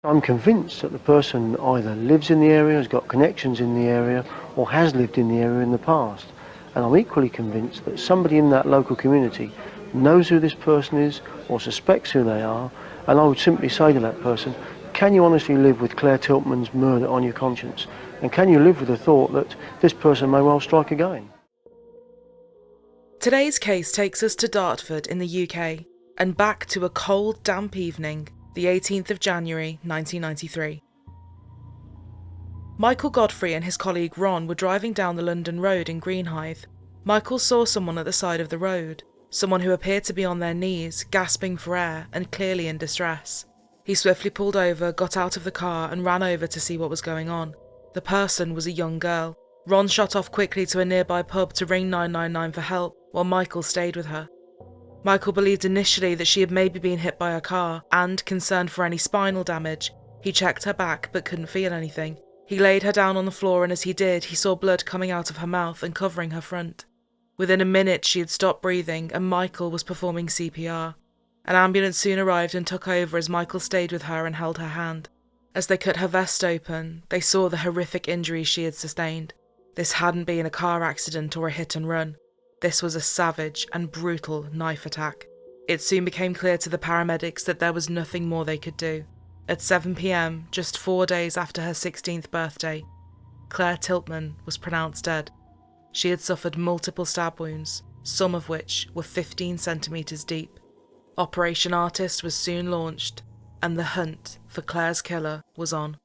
I'm convinced that the person either lives in the area, has got connections in the area, or has lived in the area in the past. And I'm equally convinced that somebody in that local community knows who this person is or suspects who they are, and I would simply say to that person, can you honestly live with Claire Tiltman's murder on your conscience? And can you live with the thought that this person may well strike again? Today's case takes us to Dartford in the UK, and back to a cold, damp evening, the 18th of January 1993. Michael Godfrey and his colleague Ron were driving down the London Road in Greenhithe. Michael saw someone at the side of the road, someone who appeared to be on their knees, gasping for air and clearly in distress. He swiftly pulled over, got out of the car and ran over to see what was going on. The person was a young girl. Ron shot off quickly to a nearby pub to ring 999 for help, while Michael stayed with her. Michael believed initially that she had maybe been hit by a car, and, concerned for any spinal damage, he checked her back but couldn't feel anything. He laid her down on the floor, and as he did, he saw blood coming out of her mouth and covering her front. Within a minute she had stopped breathing, and Michael was performing CPR. An ambulance soon arrived and took over as Michael stayed with her and held her hand. As they cut her vest open, they saw the horrific injuries she had sustained. This hadn't been a car accident or a hit and run. This was a savage and brutal knife attack. It soon became clear to the paramedics that there was nothing more they could do. At 7 p.m, just 4 days after her 16th birthday, Claire Tiltman was pronounced dead. She had suffered multiple stab wounds, some of which were 15 centimetres deep. Operation Artist was soon launched, and the hunt for Claire's killer was on.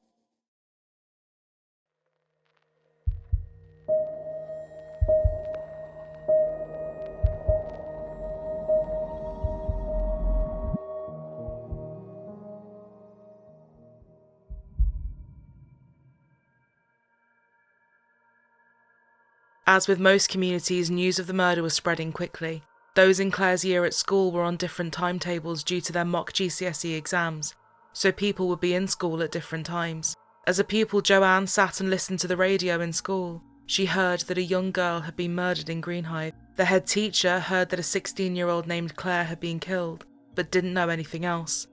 As with most communities, news of the murder was spreading quickly. Those in Claire's year at school were on different timetables due to their mock GCSE exams, so people would be in school at different times. As a pupil, Joanne sat and listened to the radio in school. She heard that a young girl had been murdered in Greenhithe. The head teacher heard that a 16-year-old named Claire had been killed, but didn't know anything else.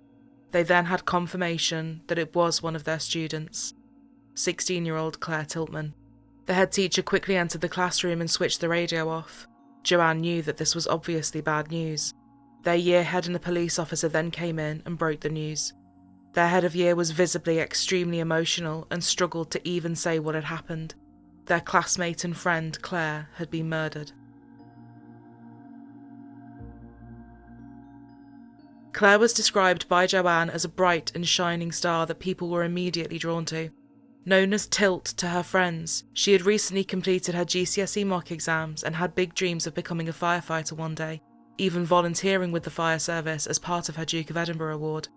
They then had confirmation that it was one of their students, 16-year-old Claire Tiltman. The head teacher quickly entered the classroom and switched the radio off. Joanne knew that this was obviously bad news. Their year head and a police officer then came in and broke the news. Their head of year was visibly extremely emotional and struggled to even say what had happened. Their classmate and friend, Claire, had been murdered. Claire was described by Joanne as a bright and shining star that people were immediately drawn to. Known as Tilt to her friends, she had recently completed her GCSE mock exams and had big dreams of becoming a firefighter one day, even volunteering with the fire service as part of her Duke of Edinburgh award.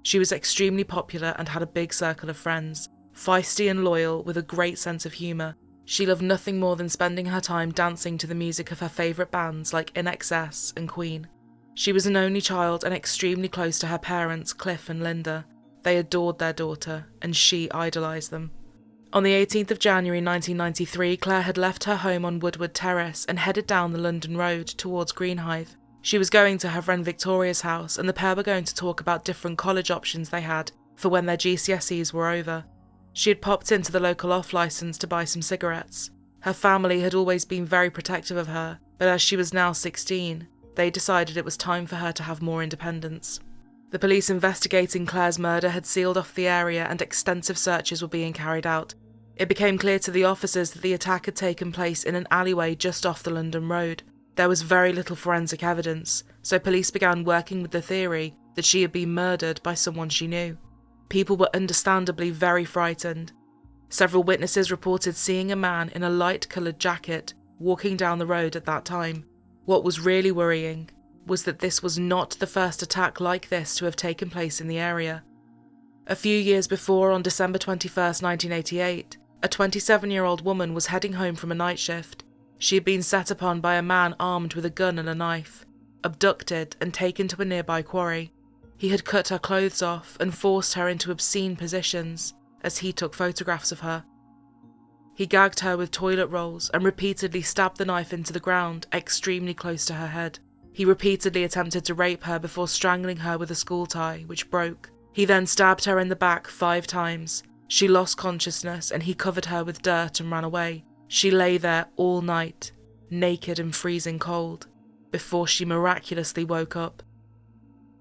She was extremely popular and had a big circle of friends. Feisty and loyal, with a great sense of humour, she loved nothing more than spending her time dancing to the music of her favourite bands like INXS and Queen. She was an only child and extremely close to her parents, Cliff and Linda. They adored their daughter, and she idolised them. On the 18th of January 1993, Claire had left her home on Woodward Terrace and headed down the London Road towards Greenhithe. She was going to her friend Victoria's house, and the pair were going to talk about different college options they had for when their GCSEs were over. She had popped into the local off-licence to buy some cigarettes. Her family had always been very protective of her, but as she was now 16, they decided it was time for her to have more independence. The police investigating Claire's murder had sealed off the area and extensive searches were being carried out. It became clear to the officers that the attack had taken place in an alleyway just off the London Road. There was very little forensic evidence, so police began working with the theory that she had been murdered by someone she knew. People were understandably very frightened. Several witnesses reported seeing a man in a light-coloured jacket walking down the road at that time. What was really worrying was that this was not the first attack like this to have taken place in the area. A few years before, on December 21st, 1988, a 27-year-old woman was heading home from a night shift. She had been set upon by a man armed with a gun and a knife, abducted and taken to a nearby quarry. He had cut her clothes off and forced her into obscene positions as he took photographs of her. He gagged her with toilet rolls and repeatedly stabbed the knife into the ground extremely close to her head. He repeatedly attempted to rape her before strangling her with a school tie, which broke. He then stabbed her in the back 5 times. She lost consciousness and he covered her with dirt and ran away. She lay there all night, naked and freezing cold, before she miraculously woke up.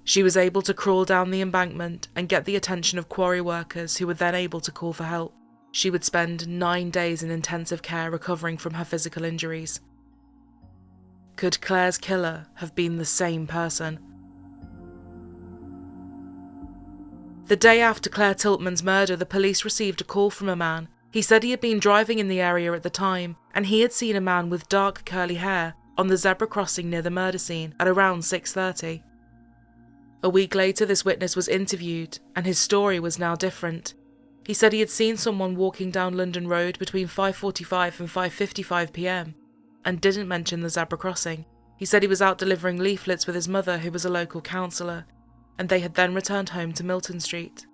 She was able to crawl down the embankment and get the attention of quarry workers who were then able to call for help. She would spend 9 days in intensive care recovering from her physical injuries. Could Claire's killer have been the same person? The day after Claire Tiltman's murder, the police received a call from a man. He said he had been driving in the area at the time, and he had seen a man with dark curly hair on the zebra crossing near the murder scene at around 6:30. A week later, this witness was interviewed, and his story was now different. He said he had seen someone walking down London Road between 5:45 and 5:55 p.m, and didn't mention the zebra crossing. He said he was out delivering leaflets with his mother, who was a local councillor, and they had then returned home to Milton Street.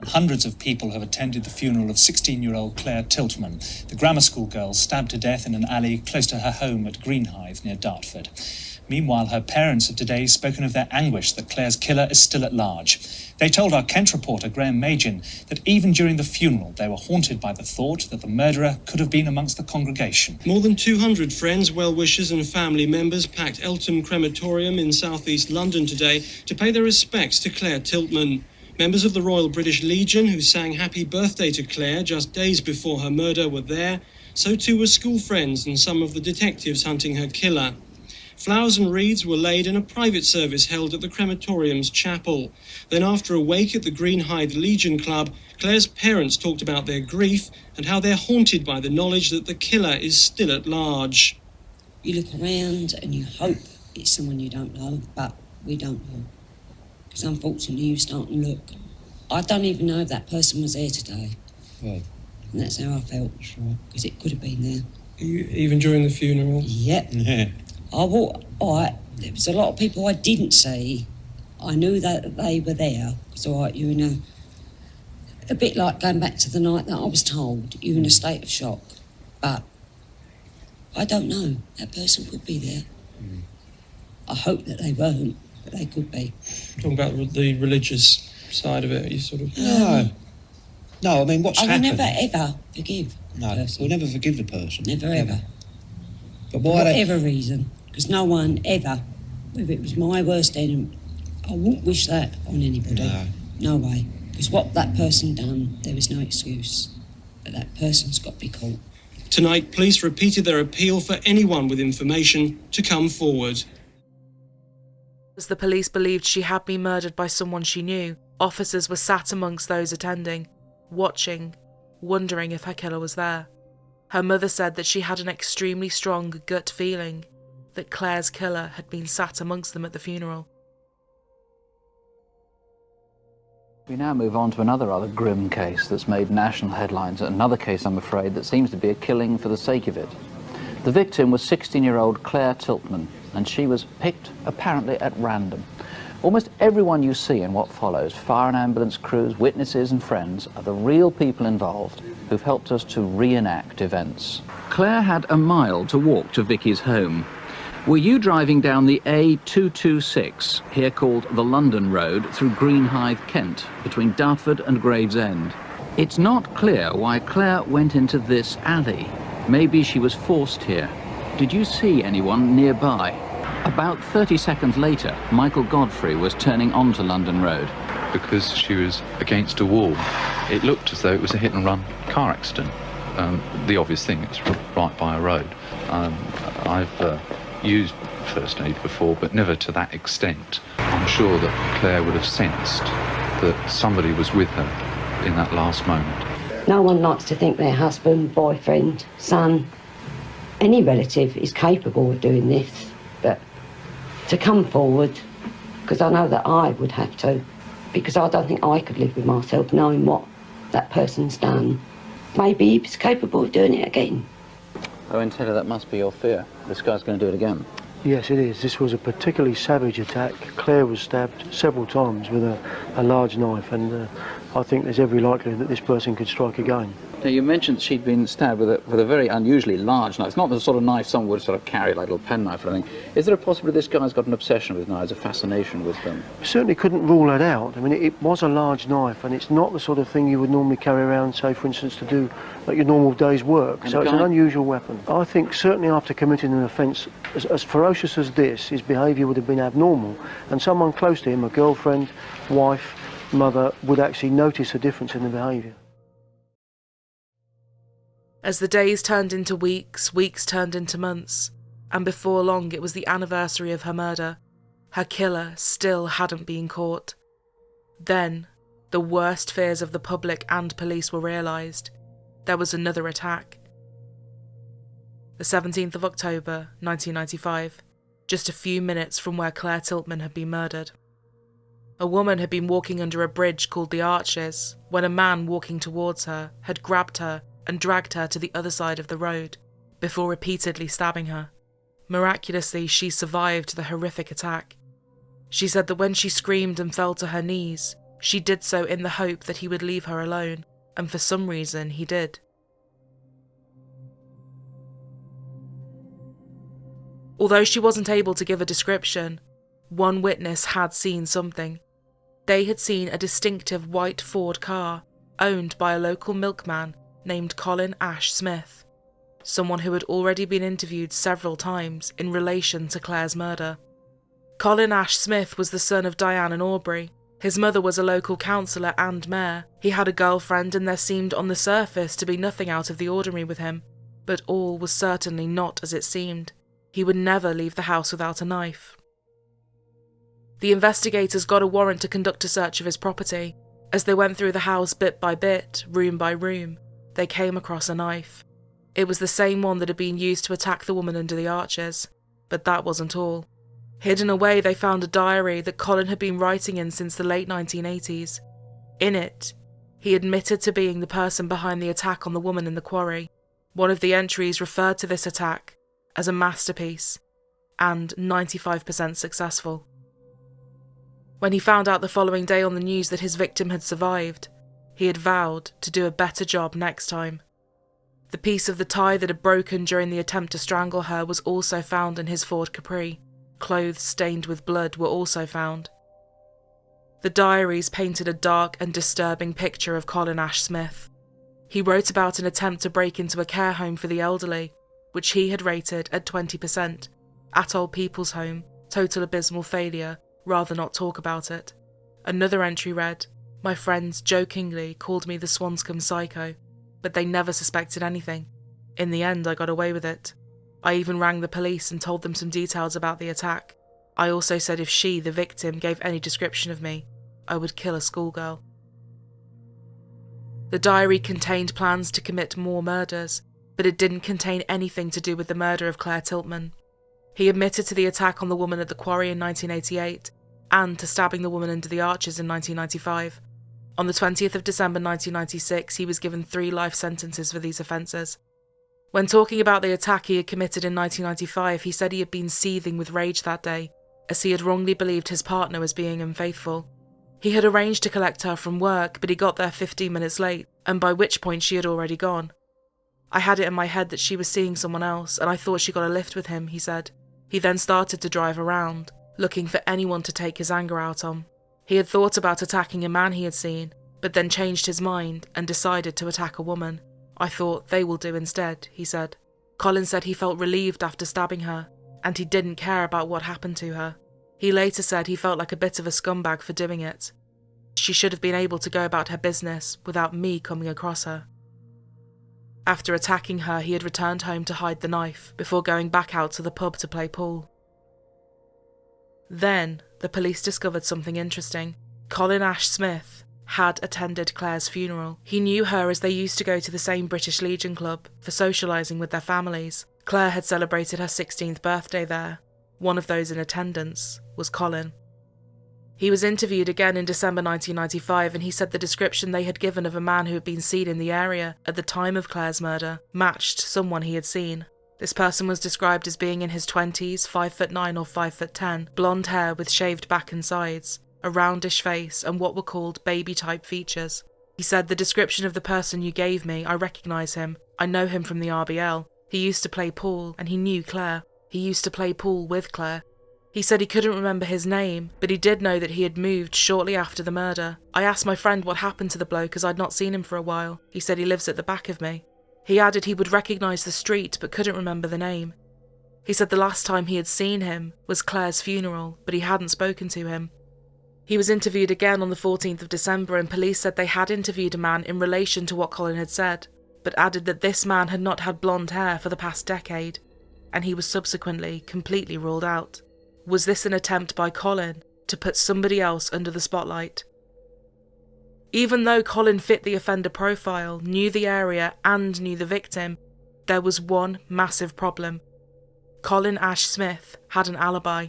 Hundreds of people have attended the funeral of 16-year-old Claire Tiltman, the grammar school girl stabbed to death in an alley close to her home at Greenhithe near Dartford. Meanwhile, her parents have today spoken of their anguish that Claire's killer is still at large. They told our Kent reporter, Graham Magin, that even during the funeral, they were haunted by the thought that the murderer could have been amongst the congregation. More than 200 friends, well-wishers and family members packed Eltham Crematorium in south-east London today to pay their respects to Claire Tiltman. Members of the Royal British Legion, who sang happy birthday to Claire just days before her murder, were there. So too were school friends and some of the detectives hunting her killer. Flowers and wreaths were laid in a private service held at the crematorium's chapel. Then after a wake at the Greenhithe Legion Club, Claire's parents talked about their grief and how they're haunted by the knowledge that the killer is still at large. You look around and you hope it's someone you don't know, but we don't know. Because unfortunately you start to look. I don't even know if that person was there today. Right. And that's how I felt, because it could have been there. Even during the funeral? Yep. Yeah. There was a lot of people I didn't see. I knew that they were there. So you're in a bit like going back to the night that I was told. You're in a state of shock. But I don't know. That person could be there. I hope that they weren't, but they could be. Talking about the religious side of it, you sort of... No, I mean, what's happened... I will never, ever forgive the person. We'll never forgive the person. Never, ever. But For whatever reason. Because no one ever, if it was my worst enemy, I wouldn't wish that on anybody. No way. Because what that person done, there was no excuse. But that person's got to be caught. Tonight, police repeated their appeal for anyone with information to come forward. As the police believed she had been murdered by someone she knew, officers were sat amongst those attending, watching, wondering if her killer was there. Her mother said that she had an extremely strong gut feeling that Claire's killer had been sat amongst them at the funeral. We now move on to another rather grim case that's made national headlines. Another case, I'm afraid, that seems to be a killing for the sake of it. The victim was 16-year-old Claire Tiltman, and she was picked apparently at random. Almost everyone you see in what follows, fire and ambulance crews, witnesses and friends, are the real people involved who've helped us to reenact events. Claire had a mile to walk to Vicky's home. Were you driving down the A226, here called the London Road, through Greenhithe, Kent, between Dartford and Gravesend? It's not clear why Claire went into this alley. Maybe she was forced here. Did you see anyone nearby? About 30 seconds later, Michael Godfrey was turning onto London Road. Because she was against a wall. It looked as though it was a hit-and-run car accident. The obvious thing, it's right by a road. I've used first aid before, but never to that extent. I'm sure that Claire would have sensed that somebody was with her in that last moment. No one likes to think their husband, boyfriend, son, any relative is capable of doing this, but to come forward, because I know that I would have to, because I don't think I could live with myself knowing what that person's done. Maybe he was capable of doing it again. Oh, and Taylor, that must be your fear. This guy's going to do it again. Yes, it is. This was a particularly savage attack. Claire was stabbed several times with a large knife, and I think there's every likelihood that this person could strike again. Now, you mentioned she'd been stabbed with a very unusually large knife. It's not the sort of knife someone would sort of carry, like a little penknife or anything. Is there a possibility this guy's got an obsession with knives, a fascination with them? Certainly couldn't rule that out. I mean, it was a large knife, and it's not the sort of thing you would normally carry around, say, for instance, to do like your normal day's work. And so it's an unusual weapon. I think certainly after committing an offence as ferocious as this, his behaviour would have been abnormal, and someone close to him, a girlfriend, wife, mother, would actually notice a difference in the behaviour. As the days turned into weeks, weeks turned into months, and before long it was the anniversary of her murder. Her killer still hadn't been caught. Then, the worst fears of the public and police were realised. There was another attack. The 17th of October, 1995, just a few minutes from where Claire Tiltman had been murdered. A woman had been walking under a bridge called the Arches when a man walking towards her had grabbed her and dragged her to the other side of the road, before repeatedly stabbing her. Miraculously, she survived the horrific attack. She said that when she screamed and fell to her knees, she did so in the hope that he would leave her alone, and for some reason he did. Although she wasn't able to give a description, one witness had seen something. They had seen a distinctive white Ford car, owned by a local milkman named Colin Ash Smith, someone who had already been interviewed several times in relation to Claire's murder. Colin Ash Smith was the son of Diane and Aubrey. His mother was a local councillor and mayor. He had a girlfriend, and there seemed on the surface to be nothing out of the ordinary with him, but all was certainly not as it seemed. He would never leave the house without a knife. The investigators got a warrant to conduct a search of his property. As they went through the house bit by bit, room by room, they came across a knife. It was the same one that had been used to attack the woman under the arches, but that wasn't all. Hidden away, they found a diary that Colin had been writing in since the late 1980s. In it, he admitted to being the person behind the attack on the woman in the quarry. One of the entries referred to this attack as a masterpiece and 95% successful. When he found out the following day on the news that his victim had survived, he had vowed to do a better job next time. The piece of the tie that had broken during the attempt to strangle her was also found in his Ford Capri. Clothes stained with blood were also found. The diaries painted a dark and disturbing picture of Colin Ash Smith. He wrote about an attempt to break into a care home for the elderly, which he had rated at 20%. At Old People's Home, total abysmal failure, rather not talk about it. Another entry read, "My friends jokingly called me the Swanscombe Psycho, but they never suspected anything. In the end, I got away with it. I even rang the police and told them some details about the attack. I also said if she, the victim, gave any description of me, I would kill a schoolgirl." The diary contained plans to commit more murders, but it didn't contain anything to do with the murder of Claire Tiltman. He admitted to the attack on the woman at the quarry in 1988, and to stabbing the woman under the arches in 1995. On the 20th of December 1996, he was given 3 life sentences for these offences. When talking about the attack he had committed in 1995, he said he had been seething with rage that day, as he had wrongly believed his partner was being unfaithful. He had arranged to collect her from work, but he got there 15 minutes late, and by which point she had already gone. "I had it in my head that she was seeing someone else, and I thought she got a lift with him," he said. He then started to drive around, looking for anyone to take his anger out on. He had thought about attacking a man he had seen, but then changed his mind and decided to attack a woman. "I thought they will do instead," he said. Colin said he felt relieved after stabbing her, and he didn't care about what happened to her. He later said he felt like a bit of a scumbag for doing it. "She should have been able to go about her business without me coming across her." After attacking her, he had returned home to hide the knife before going back out to the pub to play pool. Then, the police discovered something interesting. Colin Ash Smith had attended Claire's funeral. He knew her as they used to go to the same British Legion club for socialising with their families. Claire had celebrated her 16th birthday there. One of those in attendance was Colin. He was interviewed again in December 1995, and he said the description they had given of a man who had been seen in the area at the time of Claire's murder matched someone he had seen. This person was described as being in his 20s, 5'9" or 5'10", blonde hair with shaved back and sides, a roundish face, and what were called baby-type features. He said, "The description of the person you gave me, I recognise him. I know him from the RBL. He used to play pool, and he knew Claire. He used to play pool with Claire." He said he couldn't remember his name, but he did know that he had moved shortly after the murder. "I asked my friend what happened to the bloke as I'd not seen him for a while. He said he lives at the back of me." He added he would recognise the street but couldn't remember the name. He said the last time he had seen him was Claire's funeral, but he hadn't spoken to him. He was interviewed again on the 14th of December, and police said they had interviewed a man in relation to what Colin had said, but added that this man had not had blonde hair for the past decade, and he was subsequently completely ruled out. Was this an attempt by Colin to put somebody else under the spotlight? Even though Colin fit the offender profile, knew the area and knew the victim, there was one massive problem. Colin Ash Smith had an alibi.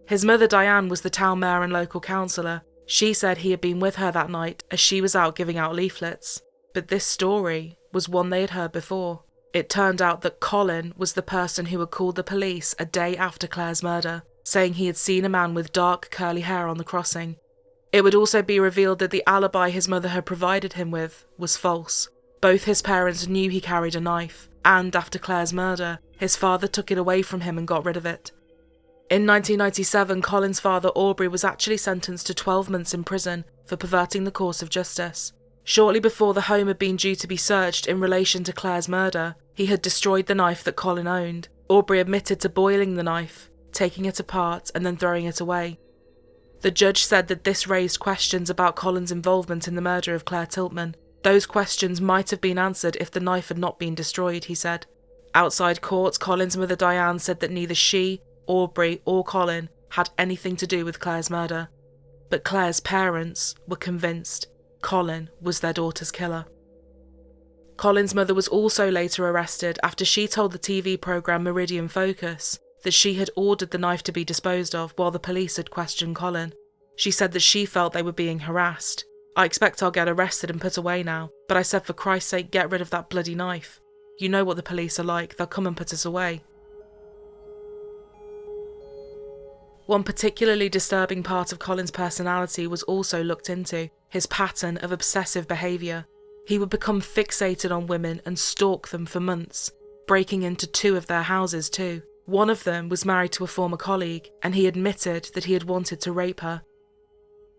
His mother Diane was the town mayor and local councillor. She said he had been with her that night as she was out giving out leaflets. But this story was one they had heard before. It turned out that Colin was the person who had called the police a day after Claire's murder, saying he had seen a man with dark curly hair on the crossing. It would also be revealed that the alibi his mother had provided him with was false. Both his parents knew he carried a knife, and after Claire's murder, his father took it away from him and got rid of it. In 1997, Colin's father Aubrey was actually sentenced to 12 months in prison for perverting the course of justice. Shortly before the home had been due to be searched in relation to Claire's murder, he had destroyed the knife that Colin owned. Aubrey admitted to boiling the knife, taking it apart and then throwing it away. The judge said that this raised questions about Colin's involvement in the murder of Claire Tiltman. Those questions might have been answered if the knife had not been destroyed, he said. Outside court, Colin's mother Diane said that neither she, Aubrey or Colin had anything to do with Claire's murder. But Claire's parents were convinced Colin was their daughter's killer. Colin's mother was also later arrested after she told the TV programme Meridian Focus that she had ordered the knife to be disposed of while the police had questioned Colin. She said that she felt they were being harassed. "I expect I'll get arrested and put away now, but I said for Christ's sake get rid of that bloody knife. You know what the police are like, they'll come and put us away." One particularly disturbing part of Colin's personality was also looked into, his pattern of obsessive behaviour. He would become fixated on women and stalk them for months, breaking into 2 of their houses too. One of them was married to a former colleague, and he admitted that he had wanted to rape her.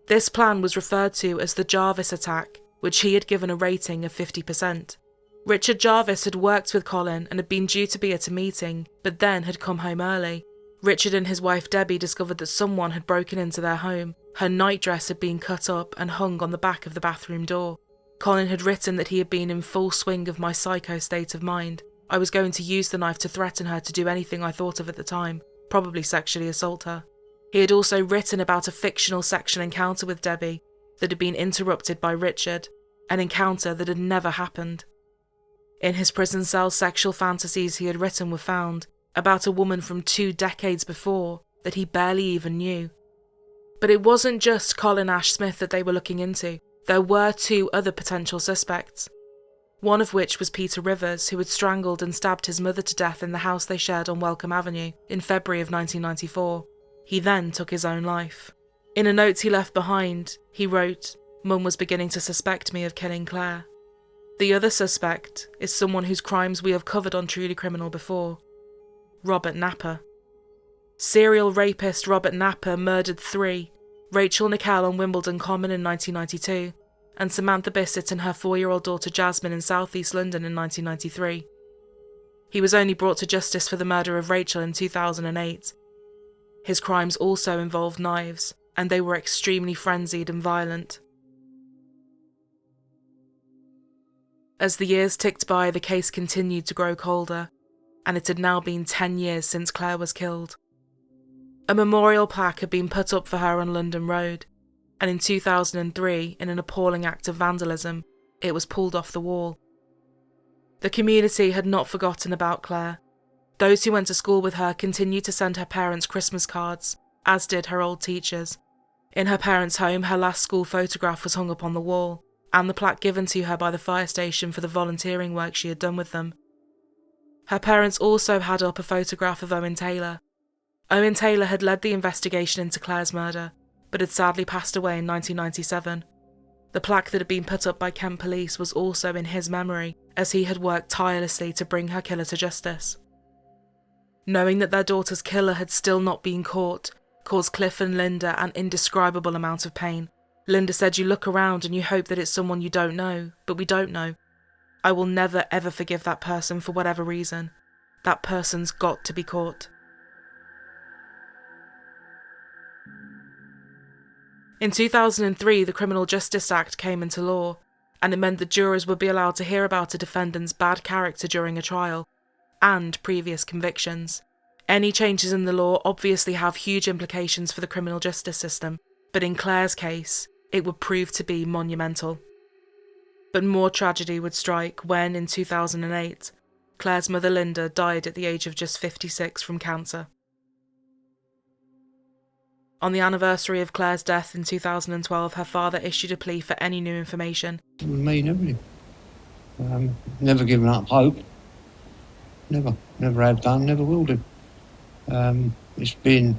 This plan was referred to as the Jarvis attack, which he had given a rating of 50%. Richard Jarvis had worked with Colin and had been due to be at a meeting, but then had come home early. Richard and his wife Debbie discovered that someone had broken into their home. Her nightdress had been cut up and hung on the back of the bathroom door. Colin had written that he had been in full swing of my psycho state of mind. I was going to use the knife to threaten her to do anything I thought of at the time, probably sexually assault her. He had also written about a fictional sexual encounter with Debbie that had been interrupted by Richard, an encounter that had never happened. In his prison cell, sexual fantasies he had written were found, about a woman from 2 decades before that he barely even knew. But it wasn't just Colin Ash Smith that they were looking into. There were 2 other potential suspects. One of which was Peter Rivers, who had strangled and stabbed his mother to death in the house they shared on Welcome Avenue in February of 1994. He then took his own life. In a note he left behind, he wrote, "Mum was beginning to suspect me of killing Claire." The other suspect is someone whose crimes we have covered on Truly Criminal before, Robert Napper. Serial rapist Robert Napper murdered 3, Rachel Nickel on Wimbledon Common in 1992, and Samantha Bissett and her 4-year-old daughter Jasmine in South East London in 1993. He was only brought to justice for the murder of Rachel in 2008. His crimes also involved knives, and they were extremely frenzied and violent. As the years ticked by, the case continued to grow colder, and it had now been 10 years since Claire was killed. A memorial plaque had been put up for her on London Road, and in 2003, in an appalling act of vandalism, it was pulled off the wall. The community had not forgotten about Claire. Those who went to school with her continued to send her parents Christmas cards, as did her old teachers. In her parents' home, her last school photograph was hung up on the wall, and the plaque given to her by the fire station for the volunteering work she had done with them. Her parents also had up a photograph of Owen Taylor. Owen Taylor had led the investigation into Claire's murder, but had sadly passed away in 1997. The plaque that had been put up by Kent Police was also in his memory, as he had worked tirelessly to bring her killer to justice. Knowing that their daughter's killer had still not been caught caused Cliff and Linda an indescribable amount of pain. Linda said, "You look around and you hope that it's someone you don't know, but we don't know. I will never ever forgive that person for whatever reason. That person's got to be caught." In 2003, the Criminal Justice Act came into law, and it meant that jurors would be allowed to hear about a defendant's bad character during a trial, and previous convictions. Any changes in the law obviously have huge implications for the criminal justice system, but in Claire's case, it would prove to be monumental. But more tragedy would strike when, in 2008, Claire's mother Linda died at the age of just 56 from cancer. On the anniversary of Claire's death in 2012, her father issued a plea for any new information. It would mean everything. Never given up hope. Never have done, never will do. It's been,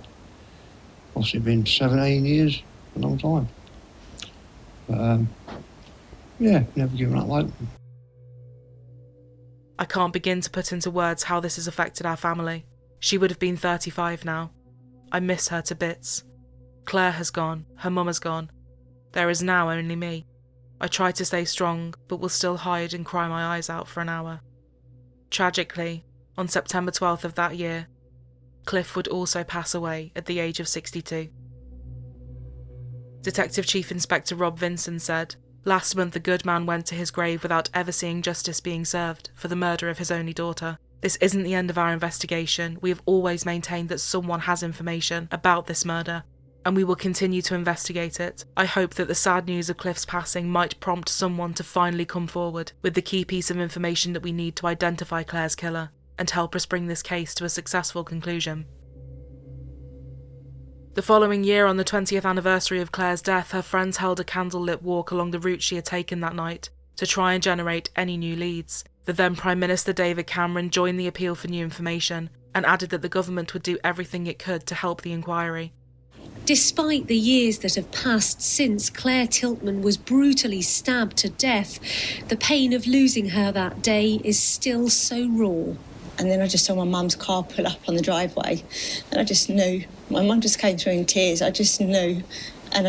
what's it been, 17 years? A long time. But, yeah, never given up hope. I can't begin to put into words how this has affected our family. She would have been 35 now. I miss her to bits. Claire has gone, her mum has gone. There is now only me. I try to stay strong, but will still hide and cry my eyes out for an hour. Tragically, on September 12th of that year, Cliff would also pass away at the age of 62. Detective Chief Inspector Rob Vinson said, "Last month the good man went to his grave without ever seeing justice being served for the murder of his only daughter. This isn't the end of our investigation. We have always maintained that someone has information about this murder, and we will continue to investigate it. I hope that the sad news of Cliff's passing might prompt someone to finally come forward with the key piece of information that we need to identify Claire's killer and help us bring this case to a successful conclusion." The following year, on the 20th anniversary of Claire's death, her friends held a candlelit walk along the route she had taken that night to try and generate any new leads. The then Prime Minister David Cameron joined the appeal for new information and added that the government would do everything it could to help the inquiry. Despite the years that have passed since Claire Tiltman was brutally stabbed to death, the pain of losing her that day is still so raw. And then I just saw my mum's car pull up on the driveway, and I just knew. My mum just came through in tears. I just knew, and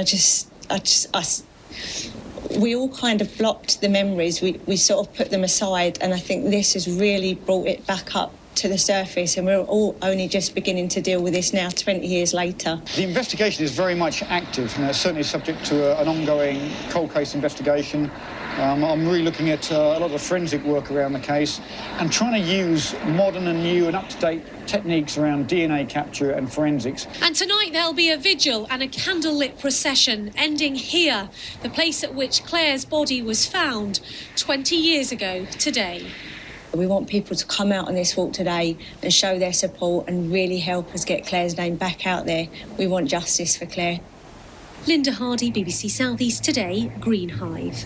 we all kind of blocked the memories. We sort of put them aside, and I think this has really brought it back up to the surface, and we're all only just beginning to deal with this now, 20 years later. The investigation is very much active, and it's certainly subject to an ongoing cold case investigation. I'm really looking at a lot of the forensic work around the case and trying to use modern and new and up-to-date techniques around DNA capture and forensics. And tonight there'll be a vigil and a candlelit procession ending here, the place at which Claire's body was found 20 years ago today. We want people to come out on this walk today and show their support and really help us get Claire's name back out there. We want justice for Claire. Linda Hardy, BBC South East Today, Green Hive.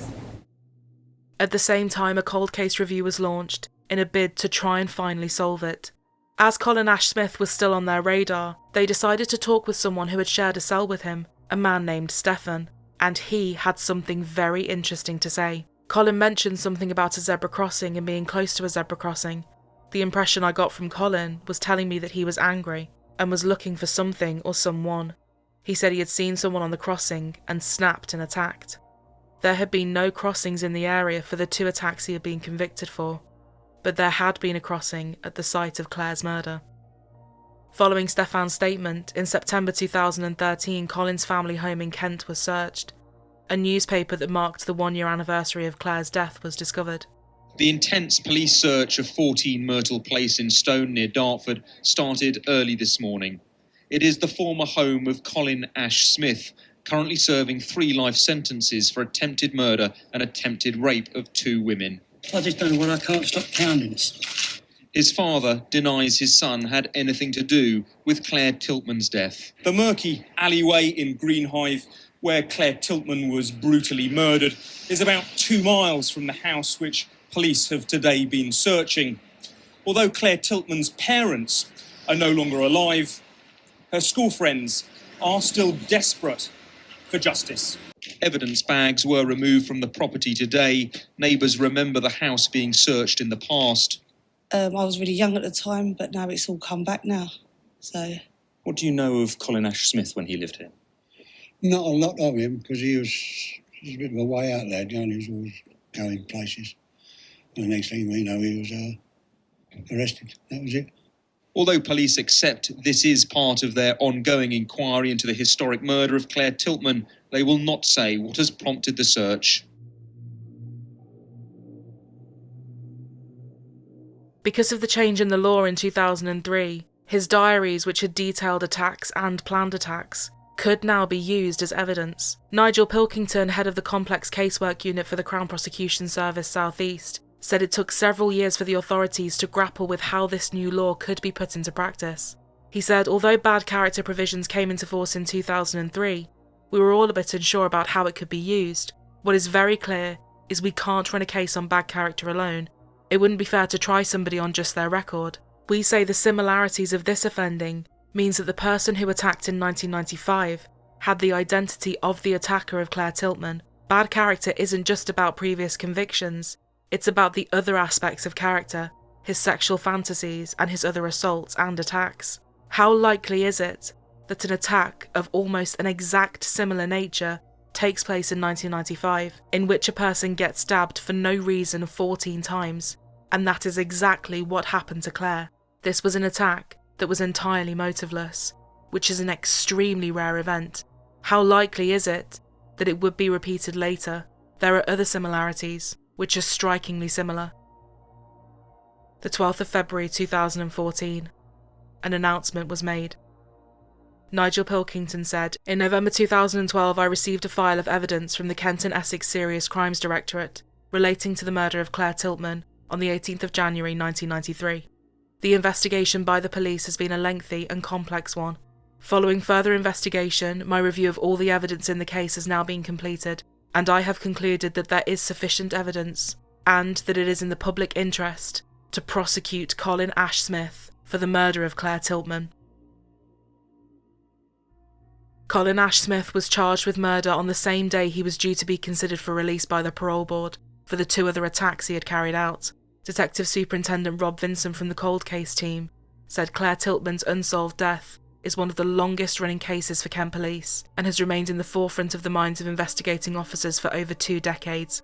At the same time, a cold case review was launched in a bid to try and finally solve it. As Colin Ash Smith was still on their radar, they decided to talk with someone who had shared a cell with him, a man named Stefan, and he had something very interesting to say. Colin mentioned something about a zebra crossing and being close to a zebra crossing. The impression I got from Colin was telling me that he was angry and was looking for something or someone. He said he had seen someone on the crossing and snapped and attacked. There had been no crossings in the area for the 2 attacks he had been convicted for, but there had been a crossing at the site of Claire's murder. Following Stefan's statement, in September 2013, Colin's family home in Kent was searched. A newspaper that marked the 1-year anniversary of Claire's death was discovered. The intense police search of 14 Myrtle Place in Stone near Dartford started early this morning. It is the former home of Colin Ash Smith, currently serving 3 life sentences for attempted murder and attempted rape of 2 women. I just don't know what I can't stop counting this. His father denies his son had anything to do with Claire Tiltman's death. The murky alleyway in Green Hive, where Claire Tiltman was brutally murdered, is about 2 miles from the house which police have today been searching. Although Claire Tiltman's parents are no longer alive, her school friends are still desperate for justice. Evidence bags were removed from the property today. Neighbours remember the house being searched in the past. I was really young at the time, but now it's all come back now. So. What do you know of Colin Ash Smith when he lived here? Not a lot of him, because he was a bit of a way out there, John. He was always going places. And the next thing we know, he was arrested. That was it. Although police accept this is part of their ongoing inquiry into the historic murder of Claire Tiltman, they will not say what has prompted the search. Because of the change in the law in 2003, his diaries, which had detailed attacks and planned attacks, could now be used as evidence. Nigel Pilkington, head of the Complex Casework Unit for the Crown Prosecution Service South East, said it took several years for the authorities to grapple with how this new law could be put into practice. He said, although bad character provisions came into force in 2003, we were all a bit unsure about how it could be used. What is very clear is we can't run a case on bad character alone. It wouldn't be fair to try somebody on just their record. We say the similarities of this offending means that the person who attacked in 1995 had the identity of the attacker of Claire Tiltman. Bad character isn't just about previous convictions, it's about the other aspects of character, his sexual fantasies and his other assaults and attacks. How likely is it that an attack of almost an exact similar nature takes place in 1995, in which a person gets stabbed for no reason 14 times, and that is exactly what happened to Claire. This was an attack that was entirely motiveless, which is an extremely rare event. How likely is it that it would be repeated later? There are other similarities, which are strikingly similar. The 12th of February 2014, an announcement was made. Nigel Pilkington said, in November 2012 I received a file of evidence from the Kent and Essex Serious Crimes Directorate relating to the murder of Claire Tiltman on the 18th of January 1993. The investigation by the police has been a lengthy and complex one. Following further investigation, my review of all the evidence in the case has now been completed, and I have concluded that there is sufficient evidence, and that it is in the public interest, to prosecute Colin Ash Smith for the murder of Claire Tiltman. Colin Ash Smith was charged with murder on the same day he was due to be considered for release by the parole board for the 2 other attacks he had carried out. Detective Superintendent Rob Vinson from the cold case team said Claire Tiltman's unsolved death is one of the longest running cases for Kent Police and has remained in the forefront of the minds of investigating officers for over 2 decades.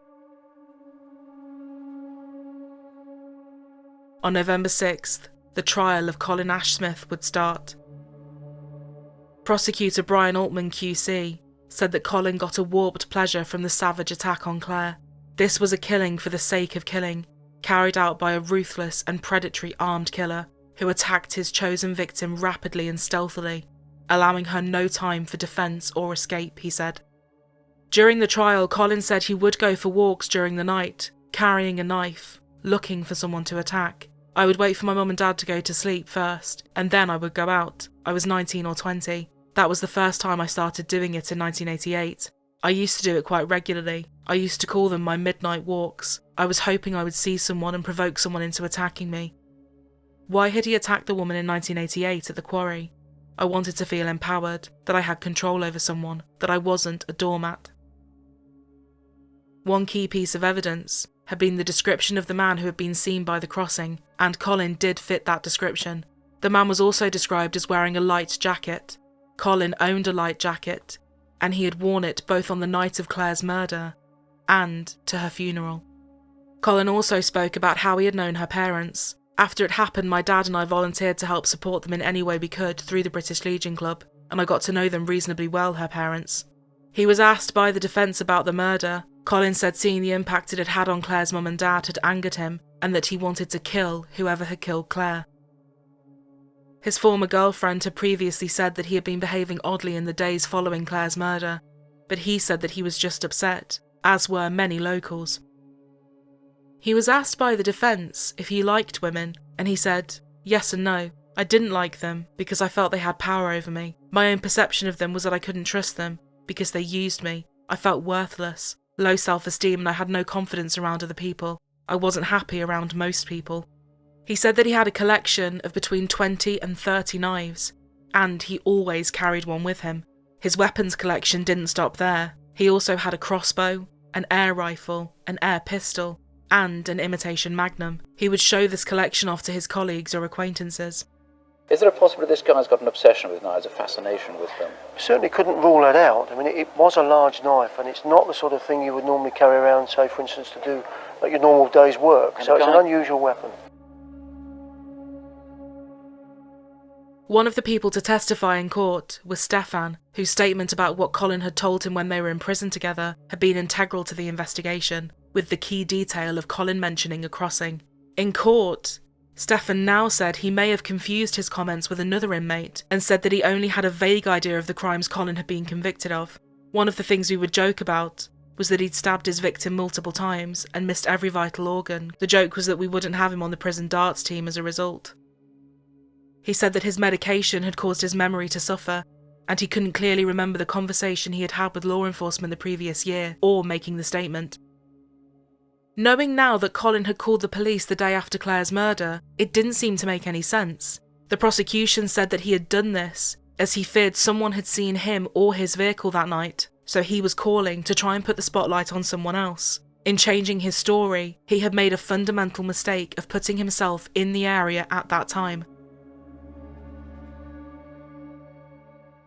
On November 6th, the trial of Colin Ash Smith would start. Prosecutor Brian Altman QC said that Colin got a warped pleasure from the savage attack on Claire. This was a killing for the sake of killing, carried out by a ruthless and predatory armed killer who attacked his chosen victim rapidly and stealthily, allowing her no time for defence or escape, he said. During the trial, Colin said he would go for walks during the night, carrying a knife, looking for someone to attack. I would wait for my mum and dad to go to sleep first, and then I would go out. I was 19 or 20. That was the first time I started doing it in 1988. I used to do it quite regularly. I used to call them my midnight walks. I was hoping I would see someone and provoke someone into attacking me. Why had he attacked the woman in 1988 at the quarry? I wanted to feel empowered, that I had control over someone, that I wasn't a doormat. One key piece of evidence had been the description of the man who had been seen by the crossing, and Colin did fit that description. The man was also described as wearing a light jacket. Colin owned a light jacket, and he had worn it both on the night of Claire's murder and to her funeral. Colin also spoke about how he had known her parents. After it happened, my dad and I volunteered to help support them in any way we could through the British Legion Club, and I got to know them reasonably well, her parents. He was asked by the defence about the murder. Colin said seeing the impact it had had on Claire's mum and dad had angered him, and that he wanted to kill whoever had killed Claire. His former girlfriend had previously said that he had been behaving oddly in the days following Claire's murder, but he said that he was just upset, as were many locals. He was asked by the defence if he liked women, and he said, yes and no. I didn't like them because I felt they had power over me. My own perception of them was that I couldn't trust them because they used me. I felt worthless, low self-esteem, and I had no confidence around other people. I wasn't happy around most people. He said that he had a collection of between 20 and 30 knives, and he always carried one with him. His weapons collection didn't stop there. He also had a crossbow, an air rifle, an air pistol, and an imitation magnum. He would show this collection off to his colleagues or acquaintances. Is there a possibility this guy's got an obsession with knives, a fascination with them? Certainly couldn't rule that out. I mean, it was a large knife, and it's not the sort of thing you would normally carry around, say, for instance, to do like your normal day's work. So it's an unusual weapon. One of the people to testify in court was Stefan, whose statement about what Colin had told him when they were in prison together had been integral to the investigation, with the key detail of Colin mentioning a crossing. In court, Stefan now said he may have confused his comments with another inmate and said that he only had a vague idea of the crimes Colin had been convicted of. One of the things we would joke about was that he'd stabbed his victim multiple times and missed every vital organ. The joke was that we wouldn't have him on the prison darts team as a result. He said that his medication had caused his memory to suffer, and he couldn't clearly remember the conversation he had had with law enforcement the previous year, or making the statement. Knowing now that Colin had called the police the day after Claire's murder, it didn't seem to make any sense. The prosecution said that he had done this as he feared someone had seen him or his vehicle that night, so he was calling to try and put the spotlight on someone else. In changing his story, he had made a fundamental mistake of putting himself in the area at that time.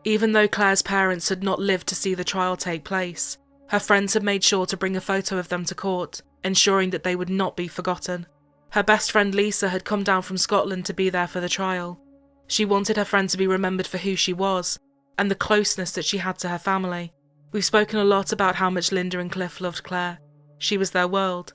Even though Claire's parents had not lived to see the trial take place, her friends had made sure to bring a photo of them to court, ensuring that they would not be forgotten. Her best friend Lisa had come down from Scotland to be there for the trial. She wanted her friend to be remembered for who she was, and the closeness that she had to her family. We've spoken a lot about how much Linda and Cliff loved Claire. She was their world.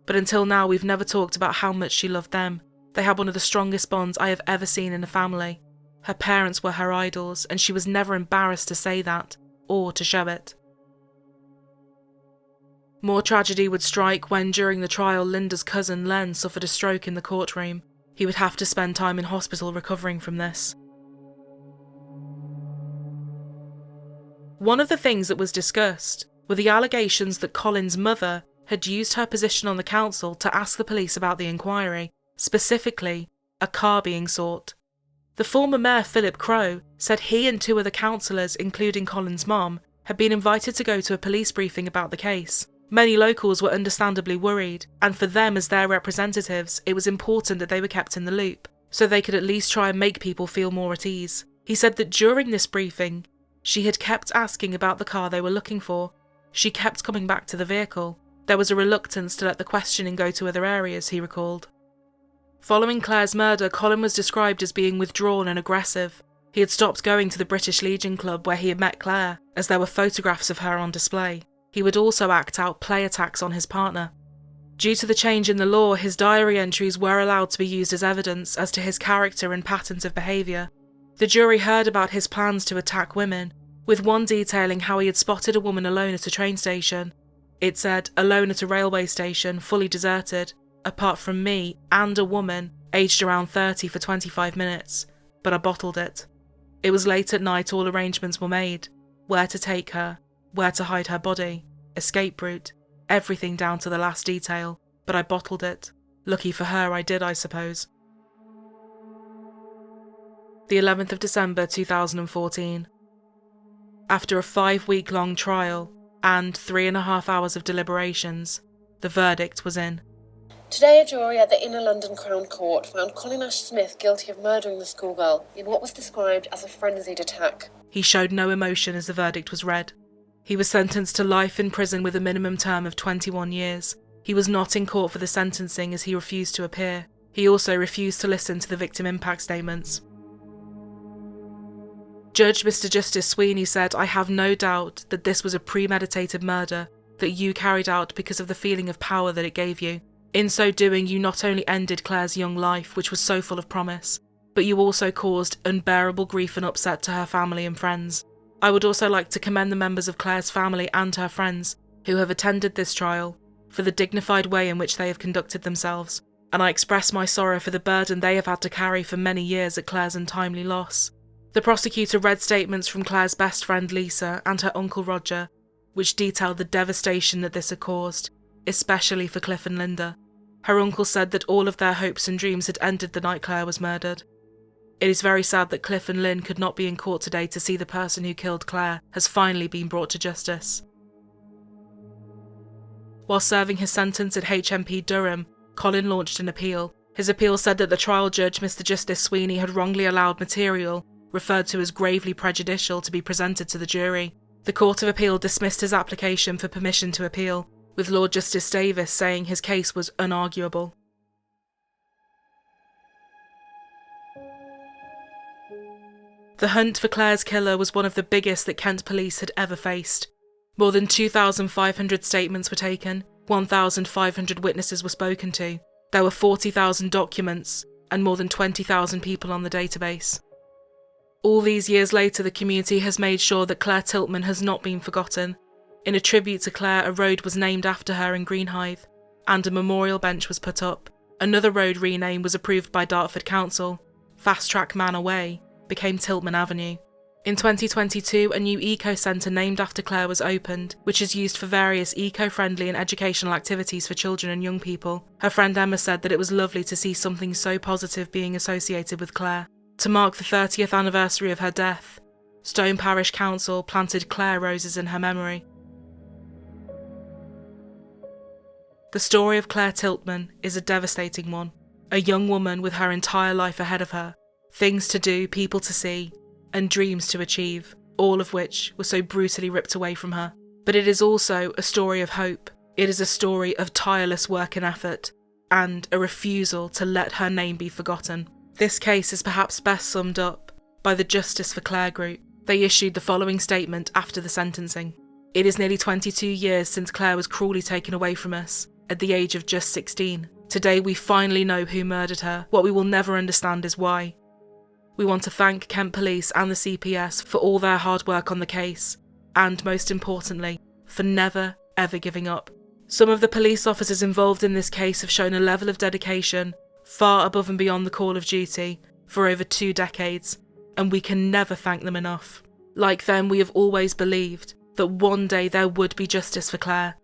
But until now, we've never talked about how much she loved them. They had one of the strongest bonds I have ever seen in a family. Her parents were her idols, and she was never embarrassed to say that, or to show it. More tragedy would strike when, during the trial, Linda's cousin Len suffered a stroke in the courtroom. He would have to spend time in hospital recovering from this. One of the things that was discussed were the allegations that Colin's mother had used her position on the council to ask the police about the inquiry, specifically a car being sought. The former mayor, Philip Crowe, said he and two other councillors, including Colin's mom, had been invited to go to a police briefing about the case. Many locals were understandably worried, and for them as their representatives, it was important that they were kept in the loop, so they could at least try and make people feel more at ease. He said that during this briefing, she had kept asking about the car they were looking for. She kept coming back to the vehicle. There was a reluctance to let the questioning go to other areas, he recalled. Following Claire's murder, Colin was described as being withdrawn and aggressive. He had stopped going to the British Legion Club where he had met Claire, as there were photographs of her on display. He would also act out play attacks on his partner. Due to the change in the law, his diary entries were allowed to be used as evidence as to his character and patterns of behaviour. The jury heard about his plans to attack women, with one detailing how he had spotted a woman alone at a train station. It said, alone at a railway station, fully deserted, apart from me and a woman, aged around 30 for 25 minutes, but I bottled it. It was late at night, all arrangements were made. Where to take her, where to hide her body, escape route, everything down to the last detail, but I bottled it. Lucky for her I did, I suppose. The 11th of December 2014. After a 5-week-long trial and 3.5 hours of deliberations, the verdict was in. Today, a jury at the Inner London Crown Court found Colin Ash-Smith guilty of murdering the schoolgirl in what was described as a frenzied attack. He showed no emotion as the verdict was read. He was sentenced to life in prison with a minimum term of 21 years. He was not in court for the sentencing as he refused to appear. He also refused to listen to the victim impact statements. Judge Mr. Justice Sweeney said, "I have no doubt that this was a premeditated murder that you carried out because of the feeling of power that it gave you. In so doing, you not only ended Claire's young life, which was so full of promise, but you also caused unbearable grief and upset to her family and friends. I would also like to commend the members of Claire's family and her friends who have attended this trial for the dignified way in which they have conducted themselves, and I express my sorrow for the burden they have had to carry for many years at Claire's untimely loss." The prosecutor read statements from Claire's best friend Lisa and her uncle Roger, which detailed the devastation that this had caused, especially for Cliff and Linda. Her uncle said that all of their hopes and dreams had ended the night Claire was murdered. It is very sad that Cliff and Lynn could not be in court today to see the person who killed Claire has finally been brought to justice. While serving his sentence at HMP Durham, Colin launched an appeal. His appeal said that the trial judge, Mr. Justice Sweeney, had wrongly allowed material, referred to as gravely prejudicial, to be presented to the jury. The Court of Appeal dismissed his application for permission to appeal, with Lord Justice Davis saying his case was unarguable. The hunt for Claire's killer was one of the biggest that Kent police had ever faced. More than 2,500 statements were taken, 1,500 witnesses were spoken to, there were 40,000 documents, and more than 20,000 people on the database. All these years later, the community has made sure that Claire Tiltman has not been forgotten. In a tribute to Claire, a road was named after her in Greenhithe, and a memorial bench was put up. Another road rename was approved by Dartford Council. Fast Track Manor Way became Tiltman Avenue. In 2022, a new eco-centre named after Claire was opened, which is used for various eco-friendly and educational activities for children and young people. Her friend Emma said that it was lovely to see something so positive being associated with Claire. To mark the 30th anniversary of her death, Stone Parish Council planted Claire roses in her memory. The story of Claire Tiltman is a devastating one. A young woman with her entire life ahead of her, things to do, people to see, and dreams to achieve, all of which were so brutally ripped away from her. But it is also a story of hope. It is a story of tireless work and effort, and a refusal to let her name be forgotten. This case is perhaps best summed up by the Justice for Claire group. They issued the following statement after the sentencing. It is nearly 22 years since Claire was cruelly taken away from us, at the age of just 16. Today we finally know who murdered her. What we will never understand is why. We want to thank Kent Police and the CPS for all their hard work on the case, and most importantly, for never, ever giving up. Some of the police officers involved in this case have shown a level of dedication far above and beyond the call of duty for over 2 decades, and we can never thank them enough. Like them, we have always believed that one day there would be justice for Claire,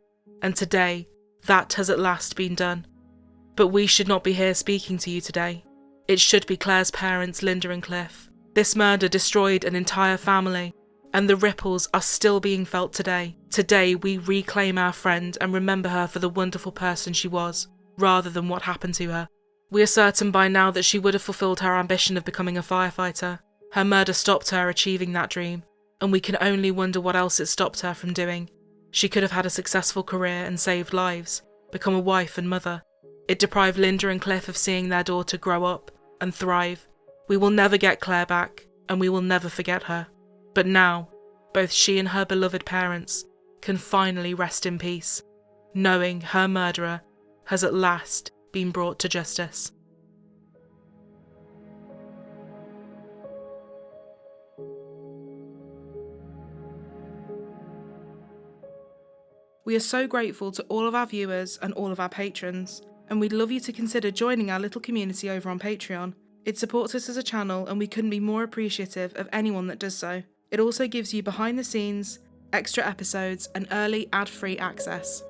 and today, that has at last been done. But we should not be here speaking to you today. It should be Claire's parents, Linda and Cliff. This murder destroyed an entire family, and the ripples are still being felt today. Today we reclaim our friend and remember her for the wonderful person she was, rather than what happened to her. We are certain by now that she would have fulfilled her ambition of becoming a firefighter. Her murder stopped her achieving that dream, and we can only wonder what else it stopped her from doing. She could have had a successful career and saved lives, become a wife and mother. It deprived Linda and Cliff of seeing their daughter grow up and thrive. We will never get Claire back, and we will never forget her. But now, both she and her beloved parents can finally rest in peace, knowing her murderer has at last been brought to justice. We are so grateful to all of our viewers and all of our patrons, and we'd love you to consider joining our little community over on Patreon. It supports us as a channel, and we couldn't be more appreciative of anyone that does so. It also gives you behind the scenes, extra episodes, and early ad-free access.